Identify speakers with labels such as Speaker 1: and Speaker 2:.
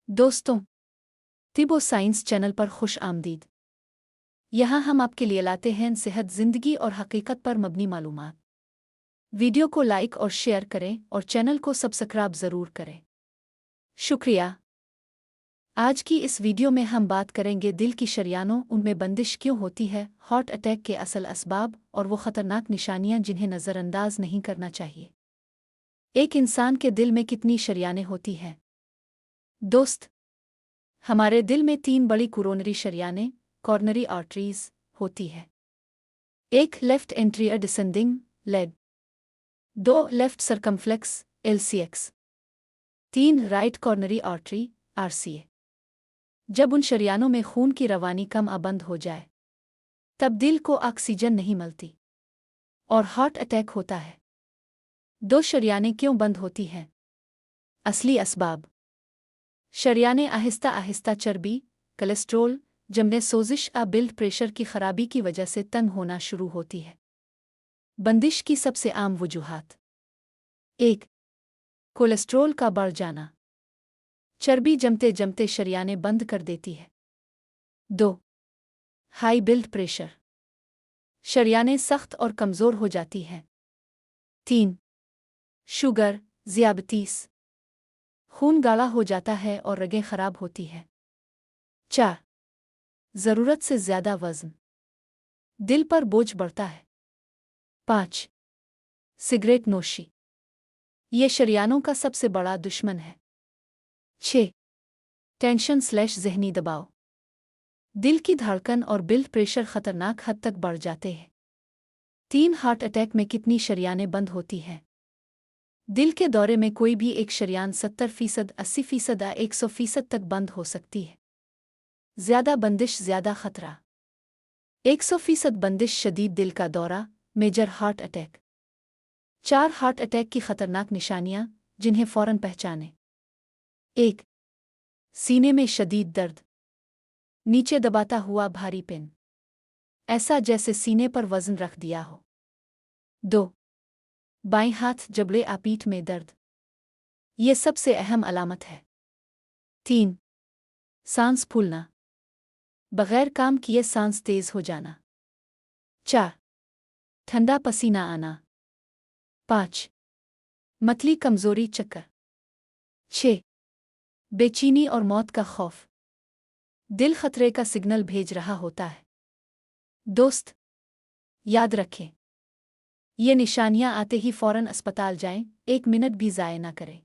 Speaker 1: दोस्तों, तिब और science channel पर खुश आमदीद। यहाँ हम आपके लिए लाते हैं सेहत, जिंदगी और हकीकत पर मबनी मालूमात। वीडियो को लाइक और शेयर करें और चैनल को सब्सक्राइब ज़रूर करें। शुक्रिया। आज की इस वीडियो में हम बात करेंगे दिल की शरियानों, उनमें बंदिश क्यों होती है, हार्ट अटैक के असल असबाब और वो ख़तरनाक निशानियां जिन्हें नज़रअंदाज नहीं करना चाहिए। एक इंसान के दिल में कितनी शरियानें होती हैं? दोस्त, हमारे दिल में 3 बड़ी कोरोनरी शरियानें, कॉर्नरी आर्टरीज, होती है। 1 left anterior descending LAD, 2 left circumflex LCX, 3 right coronary artery RCA। जब उन शरियानों में खून की रवानी कम या बंद हो जाए, तब दिल को ऑक्सीजन नहीं मिलती और हार्ट अटैक होता है। 2 शरियानें क्यों बंद होती हैं? असली असबाब। शरियानें आहिस्ता आहिस्ता चर्बी, कोलेस्ट्रोल, जमने, सोजिश या ब्लड प्रेशर की खराबी की वजह से तंग होना शुरू होती है। बंदिश की सबसे आम वजूहात: 1 कोलेस्ट्रोल का बढ़ जाना, चर्बी जमते जमते शरियानें बंद कर देती है। 2 हाई ब्लड प्रेशर, शरियानें सख्त और कमज़ोर हो जाती हैं। 3 शुगर, ज़ियाबतीस, खून गाढ़ा हो जाता है और रगें खराब होती हैं। 4 ज़रूरत से ज़्यादा वज़न, दिल पर बोझ बढ़ता है। 5 सिगरेट नोशी, ये शरियानों का सबसे बड़ा दुश्मन है। 6 टेंशन/ज़हनी दबाव, दिल की धड़कन और ब्लड प्रेशर खतरनाक हद तक बढ़ जाते हैं। 3 हार्ट अटैक में कितनी शरियानें बंद होती हैं? दिल के दौरे में कोई भी एक शरियान 70%, 80% या 100% तक बंद हो सकती है। ज़्यादा बंदिश, ज़्यादा खतरा। 100% बंदिश, शदीद दिल का दौरा, major heart attack. 4 heart attack की खतरनाक निशानियां जिन्हें फौरन पहचानें। 1 सीने में शदीद दर्द, नीचे दबाता हुआ भारीपन, ऐसा जैसे सीने पर वजन रख दिया हो। 2 बाईं हाथ, जबड़े या पीठ में दर्द, ये सबसे अहम अलामत है। 3 सांस फूलना, बगैर काम किए सांस तेज हो जाना। 4 ठंडा पसीना आना। 5 मतली, कमजोरी, चक्कर। 6 बेचैनी और मौत का खौफ, दिल खतरे का सिग्नल भेज रहा होता है। दोस्त, याद रखें, ये निशानियां आते ही फौरन अस्पताल जाएं, 1 मिनट भी ज़ाया न करें।